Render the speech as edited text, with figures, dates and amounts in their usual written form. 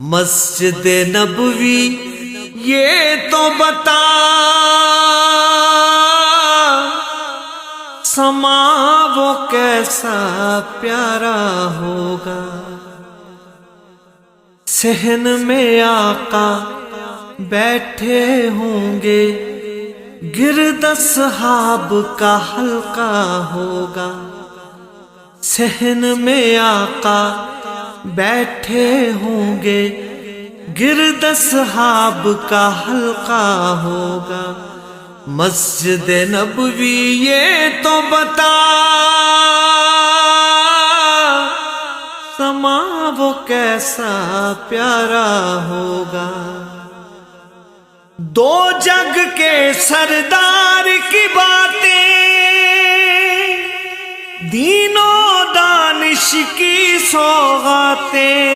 مسجد نبوی یہ تو بتا سما وہ کیسا پیارا ہوگا، صحن میں آقا بیٹھے ہوں گے، گرد اصحاب کا حلقہ ہوگا، صحن میں آقا بیٹھے ہوں گے، گرد اصحاب کا حلقہ ہوگا۔ مسجد نبوی یہ تو بتا سما وہ کیسا پیارا ہوگا، دو جگ کے سردار کی باتیں، دین و دانش کی سوغاتیں،